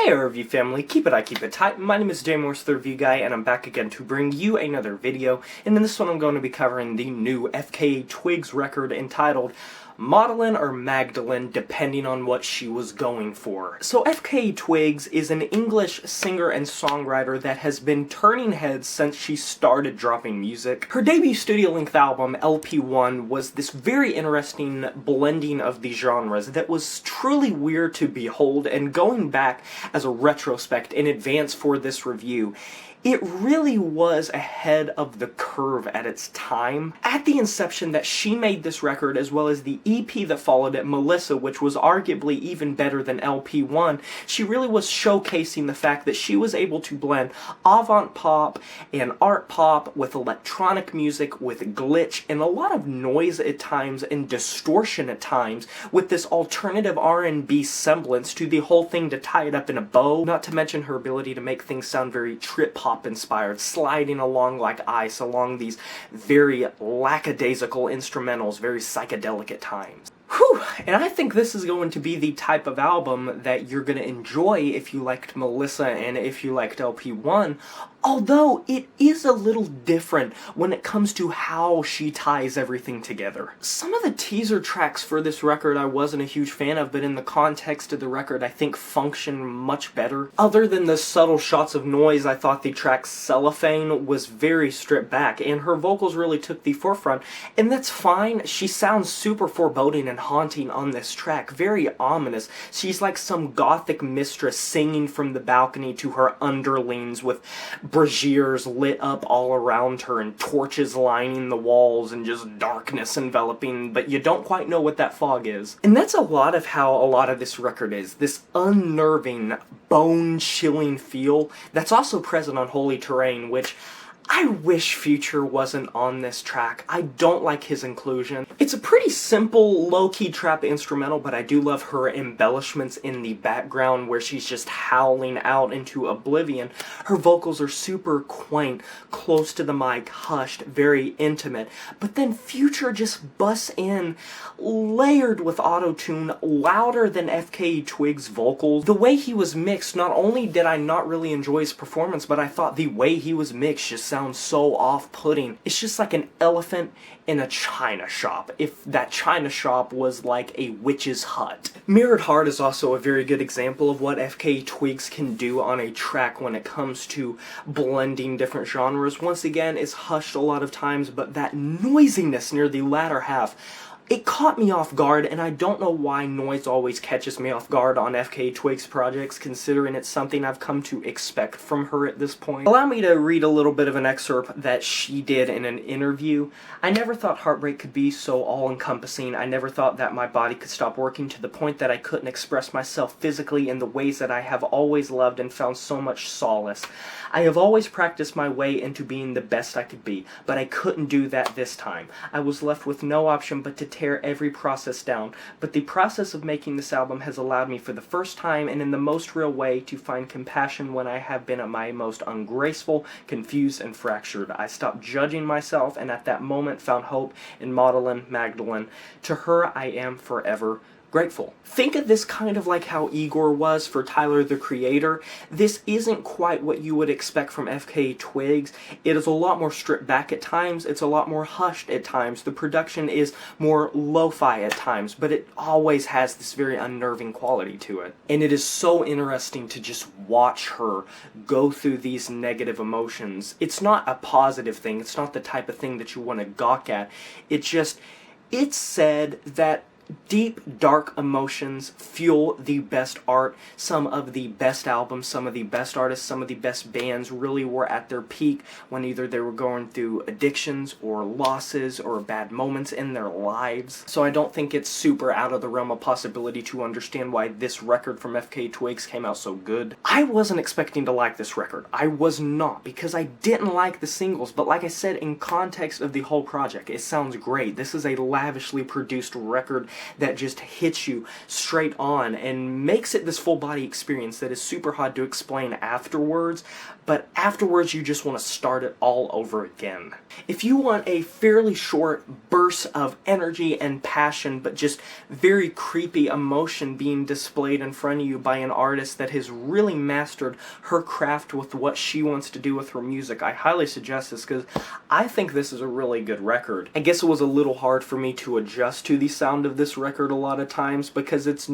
Hey review family, keep it tight. My name is Morse, the review guy, and I'm back again to bring you another video. And in this one I'm going to be covering the new FKA Twigs record entitled Magdalene or Magdalene, depending on what she was going for. So FKA Twigs is an English singer and songwriter that has been turning heads since she started dropping music. Her debut studio-length album, LP1, was this very interesting blending of the genres that was truly weird to behold, and going back as a retrospect in advance for this review, it really was ahead of the curve at its time. At the inception that she made this record, as well as the EP that followed it, Melissa, which was arguably even better than LP1, she really was showcasing the fact that she was able to blend avant-pop and art pop with electronic music, with glitch, and a lot of noise at times, and distortion at times, with this alternative R&B semblance to the whole thing to tie it up in a bow, not to mention her ability to make things sound very trip-hop inspired, sliding along like ice along these very lackadaisical instrumentals, very psychedelic at times. Whew, and I think this is going to be the type of album that you're going to enjoy if you liked Melissa and if you liked LP1, although it is a little different when it comes to how she ties everything together. Some of the teaser tracks for this record I wasn't a huge fan of, but in the context of the record I think function much better. Other than the subtle shots of noise, I thought the track Cellophane was very stripped back, and her vocals really took the forefront, and that's fine. She sounds super foreboding and haunting on this track, very ominous. She's like some gothic mistress singing from the balcony to her underlings, with braziers lit up all around her and torches lining the walls and just darkness enveloping, but you don't quite know what that fog is. And that's a lot of how a lot of this record is, this unnerving, bone-chilling feel that's also present on Holy Terrain, which I wish Future wasn't on this track. I don't like his inclusion. It's a pretty simple, low-key trap instrumental, but I do love her embellishments in the background where she's just howling out into oblivion. Her vocals are super quaint, close to the mic, hushed, very intimate. But then Future just busts in, layered with auto-tune, louder than FKA Twigs' vocals. The way he was mixed, not only did I not really enjoy his performance, but I thought the way he was mixed just sounds so off-putting. It's just like an elephant in a china shop, if that china shop was like a witch's hut. Mirrored Heart is also a very good example of what FKA Twigs can do on a track when it comes to blending different genres. Once again, it's hushed a lot of times, but that noisiness near the latter half, it caught me off guard, and I don't know why noise always catches me off guard on FKA Twigs projects, considering it's something I've come to expect from her at this point. Allow me to read a little bit of an excerpt that she did in an interview. "I never thought Heartbreak could be so all-encompassing. I never thought that my body could stop working to the point that I couldn't express myself physically in the ways that I have always loved and found so much solace. I have always practiced my way into being the best I could be, but I couldn't do that this time. I was left with no option but to tear every process down. But the process of making this album has allowed me for the first time and in the most real way to find compassion when I have been at my most ungraceful, confused, and fractured. I stopped judging myself and at that moment found hope in Magdalene. To her I am forever grateful." Think of this kind of like how Igor was for Tyler the Creator. This isn't quite what you would expect from FKA Twigs. It is a lot more stripped back at times, it's a lot more hushed at times, the production is more lo-fi at times, but it always has this very unnerving quality to it. And it is so interesting to just watch her go through these negative emotions. It's not a positive thing, it's not the type of thing that you want to gawk at. It's said that deep, dark emotions fuel the best art. Some of the best albums, some of the best artists, some of the best bands really were at their peak when either they were going through addictions or losses or bad moments in their lives. So I don't think it's super out of the realm of possibility to understand why this record from FKA Twigs came out so good. I wasn't expecting to like this record. I was not, because I didn't like the singles, but like I said, in context of the whole project, it sounds great. This is a lavishly produced record that just hits you straight on and makes it this full body experience that is super hard to explain afterwards, but afterwards you just want to start it all over again. If you want a fairly short burst of energy and passion, but just very creepy emotion being displayed in front of you by an artist that has really mastered her craft with what she wants to do with her music, I highly suggest this because I think this is a really good record. I guess it was a little hard for me to adjust to the sound of this record a lot of times because it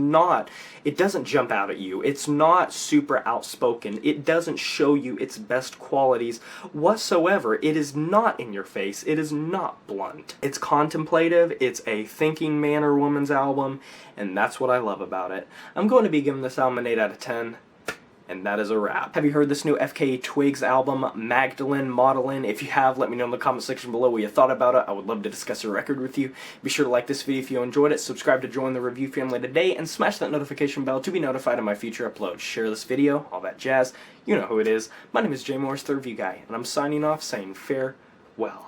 doesn't jump out at you. It's not super outspoken. It doesn't show you its best qualities whatsoever. It is not in your face. It is not blunt. It's contemplative. It's a thinking man or woman's album, and that's what I love about it. I'm going to be giving this album an 8 out of 10. And that is a wrap. Have you heard this new FKA Twigs album, Magdalene, Magdalene? If you have, let me know in the comment section below what you thought about it. I would love to discuss the record with you. Be sure to like this video if you enjoyed it, subscribe to join the review family today, and smash that notification bell to be notified of my future uploads. Share this video, all that jazz. You know who it is. My name is Jay Morris, the Review Guy, and I'm signing off saying farewell.